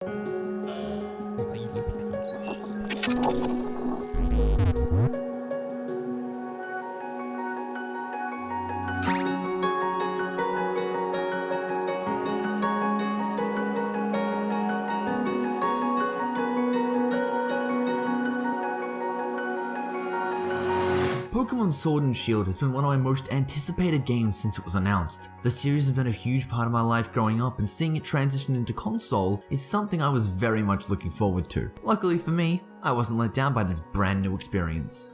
Easy pixel. Pokémon Sword and Shield has been one of my most anticipated games since it was announced. The series has been a huge part of my life growing up, and seeing it transition into console is something I was very much looking forward to. Luckily for me, I wasn't let down by this brand new experience.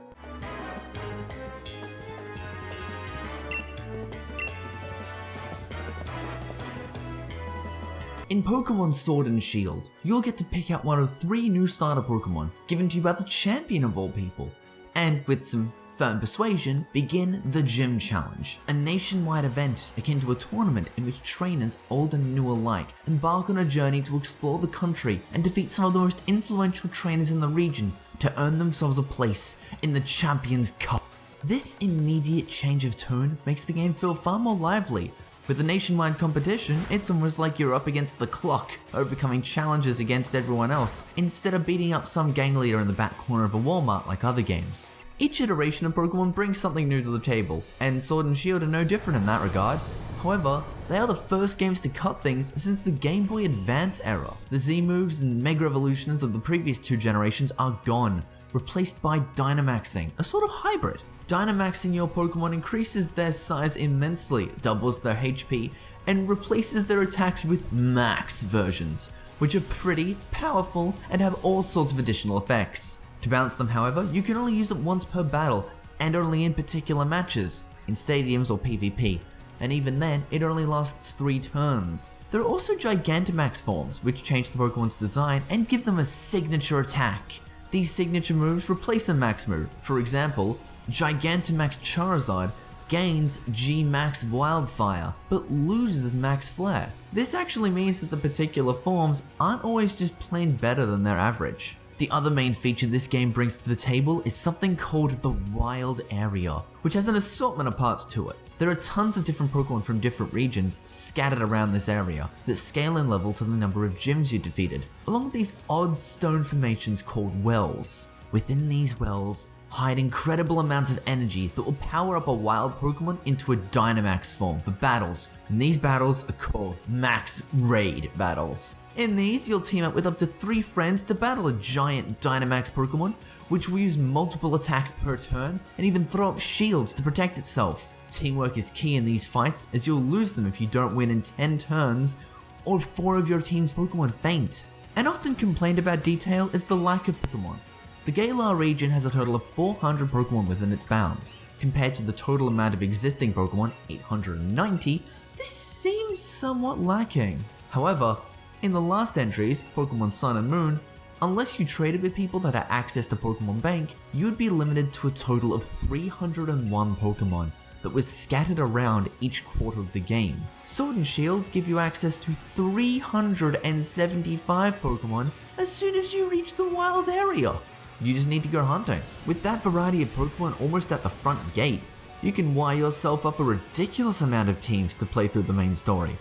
In Pokémon Sword and Shield, you'll get to pick out one of 3 new starter Pokémon given to you by the champion of all people. And with some firm persuasion, begin the Gym Challenge, a nationwide event akin to a tournament in which trainers, old and new alike, embark on a journey to explore the country and defeat some of the most influential trainers in the region to earn themselves a place in the Champions Cup. This immediate change of tone makes the game feel far more lively. With the nationwide competition, it's almost like you're up against the clock, overcoming challenges against everyone else, instead of beating up some gang leader in the back corner of a Walmart like other games. Each iteration of Pokémon brings something new to the table, and Sword and Shield are no different in that regard. However, they are the first games to cut things since the Game Boy Advance era. The Z moves and Mega Evolutions of the previous 2 generations are gone, replaced by Dynamaxing, a sort of hybrid. Dynamaxing your Pokémon increases their size immensely, doubles their HP, and replaces their attacks with Max versions, which are pretty powerful and have all sorts of additional effects. To balance them, however, you can only use it once per battle, and only in particular matches, in stadiums or PvP, and even then, it only lasts 3 turns. There are also Gigantamax forms, which change the Pokémon's design and give them a signature attack. These signature moves replace a Max move. For example, Gigantamax Charizard gains G-Max Wildfire, but loses Max Flare. This actually means that the particular forms aren't always just plain better than their average. The other main feature this game brings to the table is something called the Wild Area, which has an assortment of parts to it. There are tons of different Pokémon from different regions scattered around this area that scale in level to the number of gyms you defeated, along with these odd stone formations called wells. Within these wells hide incredible amounts of energy that will power up a wild Pokémon into a Dynamax form for battles, and these battles are called Max Raid battles. In these, you'll team up with up to 3 friends to battle a giant Dynamax Pokémon, which will use multiple attacks per turn and even throw up shields to protect itself. Teamwork is key in these fights, as you'll lose them if you don't win in 10 turns or 4 of your team's Pokémon faint. An often complained about detail is the lack of Pokémon. The Galar region has a total of 400 Pokémon within its bounds. Compared to the total amount of existing Pokémon, 890, this seems somewhat lacking. However, in the last entries, Pokémon Sun and Moon, unless you traded with people that had access to Pokémon Bank, you would be limited to a total of 301 Pokémon that was scattered around each quarter of the game. Sword and Shield give you access to 375 Pokémon as soon as you reach the wild area. You just need to go hunting. With that variety of Pokémon almost at the front gate, you can wire yourself up a ridiculous amount of teams to play through the main story.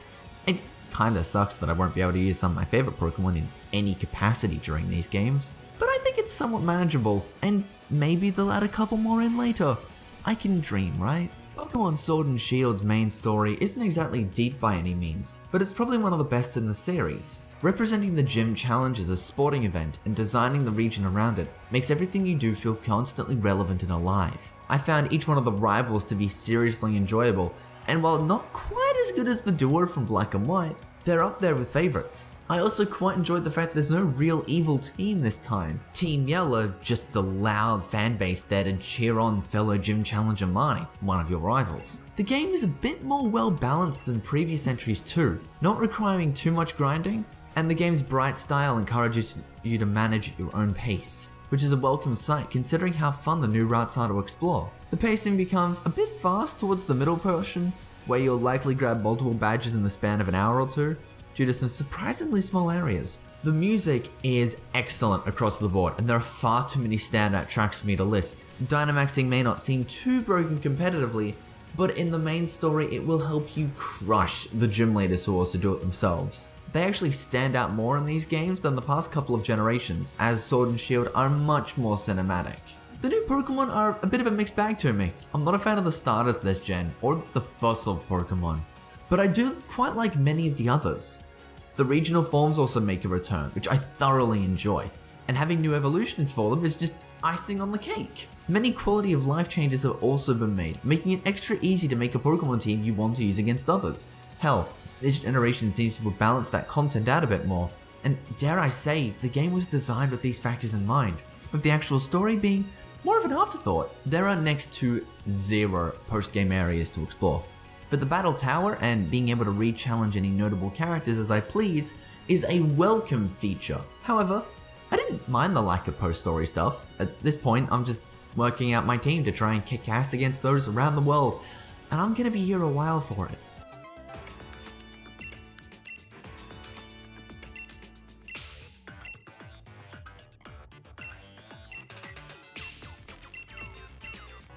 It kinda sucks that I won't be able to use some of my favorite Pokémon in any capacity during these games, but I think it's somewhat manageable, and maybe they'll add a couple more in later. I can dream, right? Pokémon Sword and Shield's main story isn't exactly deep by any means, but it's probably one of the best in the series. Representing the Gym Challenge as a sporting event and designing the region around it makes everything you do feel constantly relevant and alive. I found each one of the rivals to be seriously enjoyable, and while not quite as good as the duo from Black and White, they're up there with favorites. I also quite enjoyed the fact there's no real evil team this time. Team Yell are just a loud fanbase there to cheer on fellow Gym Challenger Marnie, one of your rivals. The game is a bit more well balanced than previous entries too, not requiring too much grinding, and the game's bright style encourages you to manage at your own pace, which is a welcome sight considering how fun the new routes are to explore. The pacing becomes a bit fast towards the middle portion, where you'll likely grab multiple badges in the span of an hour or 2, due to some surprisingly small areas. The music is excellent across the board, and there are far too many standout tracks for me to list. Dynamaxing may not seem too broken competitively, but in the main story it will help you crush the gym leaders who also do it themselves. They actually stand out more in these games than the past couple of generations, as Sword and Shield are much more cinematic. The new Pokemon are a bit of a mixed bag to me. I'm not a fan of the starters this gen, or the fossil Pokemon, but I do quite like many of the others. The regional forms also make a return, which I thoroughly enjoy, and having new evolutions for them is just icing on the cake. Many quality of life changes have also been made, making it extra easy to make a Pokemon team you want to use against others. Hell, this generation seems to have balanced that content out a bit more, and dare I say, the game was designed with these factors in mind, with the actual story being more of an afterthought. There are next to zero post-game areas to explore, but the Battle Tower and being able to re-challenge any notable characters as I please is a welcome feature. However, I didn't mind the lack of post-story stuff. At this point, I'm just working out my team to try and kick ass against those around the world, and I'm gonna be here a while for it.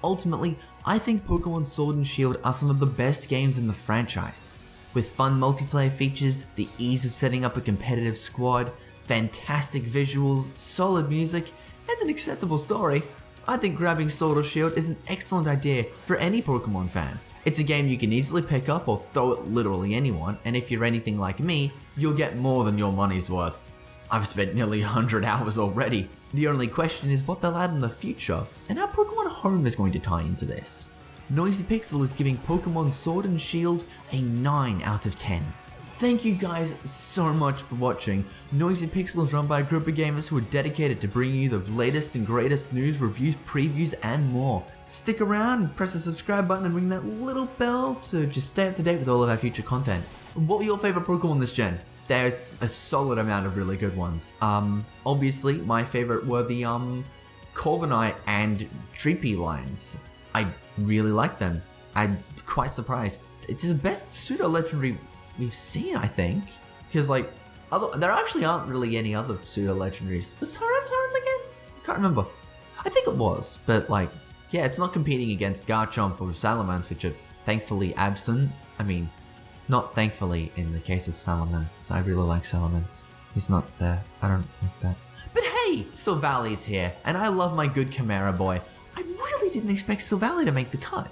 Ultimately, I think Pokémon Sword and Shield are some of the best games in the franchise. With fun multiplayer features, the ease of setting up a competitive squad, fantastic visuals, solid music, and an acceptable story, I think grabbing Sword or Shield is an excellent idea for any Pokémon fan. It's a game you can easily pick up or throw at literally anyone, and if you're anything like me, you'll get more than your money's worth. I've spent nearly 100 hours already. The only question is what they'll add in the future, and how Pokemon Home is going to tie into this. Noisy Pixel is giving Pokemon Sword and Shield a 9 out of 10. Thank you guys so much for watching. Noisy Pixel is run by a group of gamers who are dedicated to bringing you the latest and greatest news, reviews, previews, and more. Stick around, press the subscribe button, and ring that little bell to just stay up to date with all of our future content. What were your favorite Pokemon this gen? There's a solid amount of really good ones. Obviously, my favorite were the Corviknight and Dreepy lines. I really like them. I'm quite surprised. It's the best pseudo-legendary we've seen, I think. Because, like, there actually aren't really any other pseudo-legendaries. Was Tyranitar in the game? I can't remember. I think it was, but, like, yeah, it's not competing against Garchomp or Salamence, which are thankfully absent. I mean, not thankfully in the case of Salamence. I really like Salamence. He's not there. I don't like that. But hey, Silvalley's here, and I love my good Chimera boy. I really didn't expect Silvally to make the cut.